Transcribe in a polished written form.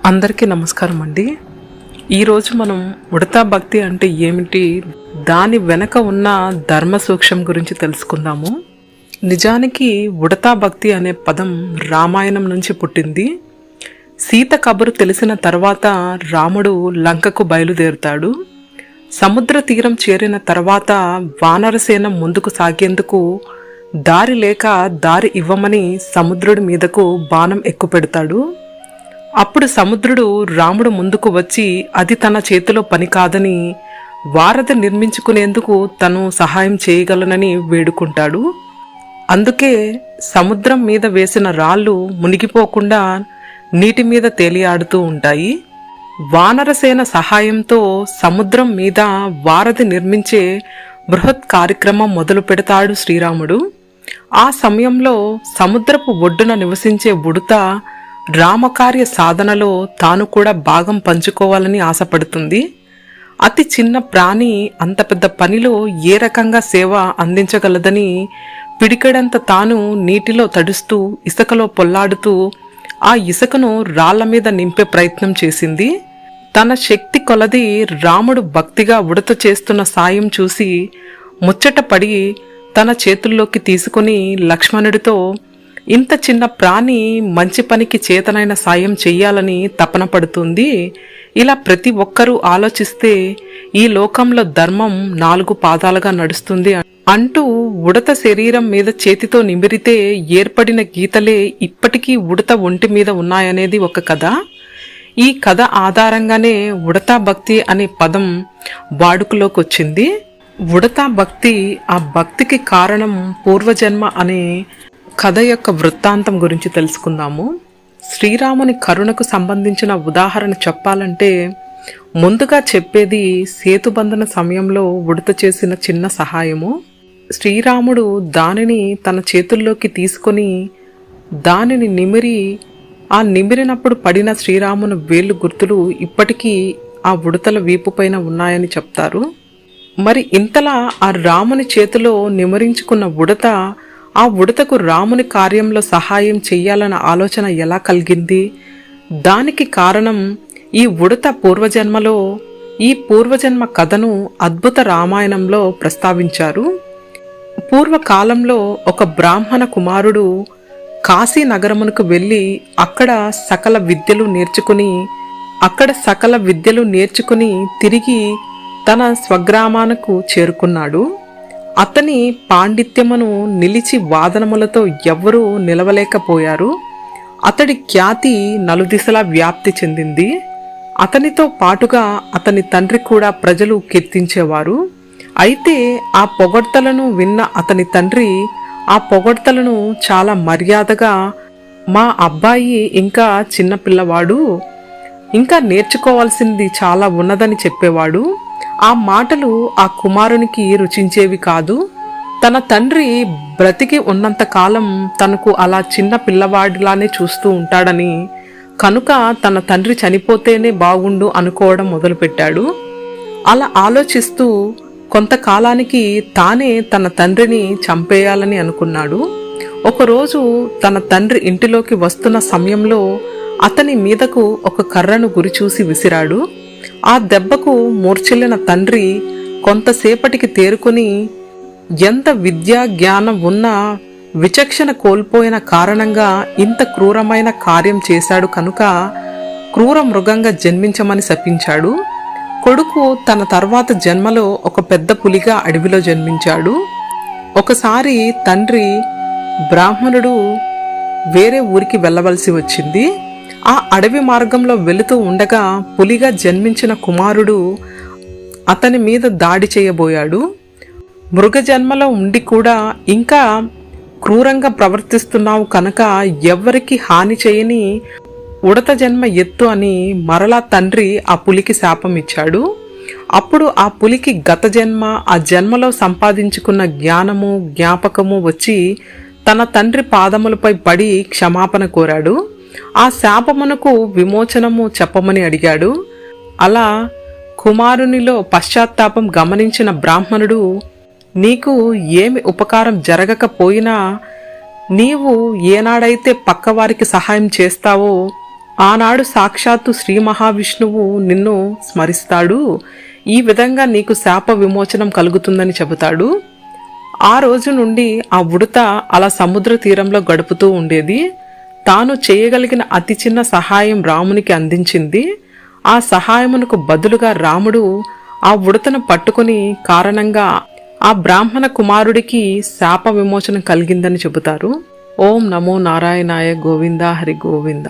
అందరికీ నమస్కారం అండి. ఈరోజు మనం ఉడతా భక్తి అంటే ఏమిటి, దాని వెనక ఉన్న ధర్మ సూక్ష్మం గురించి తెలుసుకుందాము. నిజానికి ఉడతా భక్తి అనే పదం రామాయణం నుంచి పుట్టింది. సీత కబురు తెలిసిన తర్వాత రాముడు లంకకు బయలుదేరుతాడు. సముద్ర తీరం చేరిన తర్వాత వానరసేన ముందుకు సాగేందుకు దారి లేక దారి ఇవ్వమని సముద్రుడి మీదకు బాణం ఎక్కుపెడతాడు. అప్పుడు సముద్రుడు రాముడు ముందుకు వచ్చి అది తన చేతిలో పని కాదని, వారధి నిర్మించుకునేందుకు తను సహాయం చేయగలనని వేడుకుంటాడు. అందుకే సముద్రం మీద వేసిన రాళ్ళు మునిగిపోకుండా నీటి మీద తేలియాడుతూ ఉంటాయి. వానరసేన సహాయంతో సముద్రం మీద వారధి నిర్మించే బృహత్ కార్యక్రమం మొదలు పెడతాడు శ్రీరాముడు. ఆ సమయంలో సముద్రపు ఒడ్డున నివసించే ఉడత రామకార్య సాధనలో తాను కూడా భాగం పంచుకోవాలని ఆశపడుతుంది. అతి చిన్న ప్రాణి అంత పెద్ద పనిలో ఏ రకంగా సేవ అందించగలదని పిడికెడంత తాను నీటిలో తడుస్తూ ఇసుకలో పొల్లాడుతూ ఆ ఇసుకను రాళ్ల మీద నింపే ప్రయత్నం చేసింది. తన శక్తి కొలది రాముడు భక్తిగా ఉడత చేస్తున్న సాయం చూసి ముచ్చటపడి తన చేతుల్లోకి తీసుకుని లక్ష్మణుడితో ఇంత చిన్న ప్రాణి మంచి పనికి చేతనైన సాయం చెయ్యాలని తపన పడుతుంది. ఇలా ప్రతి ఒక్కరూ ఆలోచిస్తే ఈ లోకంలో ధర్మం 4 పాదాలుగా నడుస్తుంది అంటూ ఉడత శరీరం మీద చేతితో నిమిరితే ఏర్పడిన గీతలే ఇప్పటికీ ఉడత ఒంటి మీద ఉన్నాయనేది ఒక కథ. ఈ కథ ఆధారంగానే ఉడతా భక్తి అనే పదం వాడుకలోకి వచ్చింది. ఉడతా భక్తి, ఆ భక్తికి కారణం పూర్వజన్మ అనే కథ యొక్క వృత్తాంతం గురించి తెలుసుకుందాము. శ్రీరాముని కరుణకు సంబంధించిన ఉదాహరణ చెప్పాలంటే ముందుగా చెప్పేది సేతుబంధన సమయంలో ఉడత చేసిన చిన్న సహాయము. శ్రీరాముడు దానిని తన చేతుల్లోకి తీసుకొని దానిని నిమిరి, ఆ నిమిరినప్పుడు పడిన శ్రీరాముని వేళ్ళు గుర్తులు ఇప్పటికీ ఆ ఉడతల వీపు పైన ఉన్నాయని చెప్తారు. మరి ఇంతలా ఆ రాముని చేతిలో నిమరించుకున్న ఉడత, ఆ ఉడతకు రాముని కార్యంలో సహాయం చెయ్యాలన్న ఆలోచన ఎలా కలిగింది? దానికి కారణం ఈ ఉడత పూర్వజన్మలో, ఈ పూర్వజన్మ కథను అద్భుత రామాయణంలో ప్రస్తావించారు. పూర్వకాలంలో ఒక బ్రాహ్మణ కుమారుడు కాశీ నగరమునకు వెళ్ళి అక్కడ సకల విద్యలు నేర్చుకుని తిరిగి తన స్వగ్రామానికి చేరుకున్నాడు. అతని పాండిత్యమును నిలిచి వాదనములతో ఎవ్వరూ నిలవలేకపోయారు. అతడి ఖ్యాతి నలుదిశలా వ్యాప్తి చెందింది. అతనితో పాటుగా అతని తండ్రి కూడా ప్రజలు కీర్తించేవారు. అయితే ఆ పొగడ్తలను విన్న అతని తండ్రి ఆ పొగడ్తలను చాలా మర్యాదగా, మా అబ్బాయి ఇంకా చిన్నపిల్లవాడు, ఇంకా నేర్చుకోవాల్సింది చాలా ఉన్నదని చెప్పేవాడు. ఆ మాటలు ఆ కుమారునికి రుచించేవి కాదు. తన తండ్రి బ్రతికి ఉన్నంత కాలం తనకు అలా చిన్న పిల్లవాడిలానే చూస్తూ ఉంటాడని, కనుక తన తండ్రి చనిపోతేనే బాగుండు అనుకోవడం మొదలుపెట్టాడు. అలా ఆలోచిస్తూ కొంతకాలానికి తానే తన తండ్రిని చంపేయాలని అనుకున్నాడు. ఒకరోజు తన తండ్రి ఇంటిలోకి వస్తున్న సమయంలో అతని మీదకు ఒక కర్రను గురిచూసి విసిరాడు. ఆ దెబ్బకు మూర్ఛిల్లిన తండ్రి కొంతసేపటికి తేరుకుని, ఎంత విద్యా జ్ఞానం ఉన్నా విచక్షణ కోల్పోయిన కారణంగా ఇంత క్రూరమైన కార్యం చేశాడు కనుక క్రూర మృగంగా జన్మించమని శపించాడు. కొడుకు తన తర్వాత జన్మలో ఒక పెద్ద పులిగా అడవిలో జన్మించాడు. ఒకసారి తండ్రి బ్రాహ్మణుడు వేరే ఊరికి వెళ్ళవలసి వచ్చింది. ఆ అడవి మార్గంలో వెళుతూ ఉండగా పులిగా జన్మించిన కుమారుడు అతని మీద దాడి చేయబోయాడు. మృగజన్మలో ఉండి కూడా ఇంకా క్రూరంగా ప్రవర్తిస్తున్నావు కనుక ఎవ్వరికి హాని చేయని ఉడత జన్మ ఎత్తు అని మరలా తండ్రి ఆ పులికి శాపం ఇచ్చాడు. అప్పుడు ఆ పులికి గత జన్మ, ఆ జన్మలో సంపాదించుకున్న జ్ఞానము జ్ఞాపకము వచ్చి తన తండ్రి పాదములపై పడి క్షమాపణ కోరాడు. ఆ శాపమునకు విమోచనము చెప్పమని అడిగాడు. అలా కుమారునిలో పశ్చాత్తాపం గమనించిన బ్రాహ్మణుడు, నీకు ఏమి ఉపకారం జరగకపోయినా నీవు ఏనాడైతే పక్కవారికి సహాయం చేస్తావో ఆనాడు సాక్షాత్తు శ్రీ మహావిష్ణువు నిన్ను స్మరిస్తాడు, ఈ విధంగా నీకు శాప విమోచనం కలుగుతుందని చెబుతాడు. ఆ రోజు నుండి ఆ ఉడత అలా సముద్ర తీరంలో గడుపుతూ ఉండేది. తాను చేయగలిగిన అతి చిన్న సహాయం రామునికి అందించింది. ఆ సహాయమునకు బదులుగా రాముడు ఆ ఉడతను పట్టుకుని కారణంగా ఆ బ్రాహ్మణ కుమారుడికి శాప విమోచనం కలిగిందని చెబుతారు. ఓం నమో నారాయణాయ. గోవింద హరి గోవింద.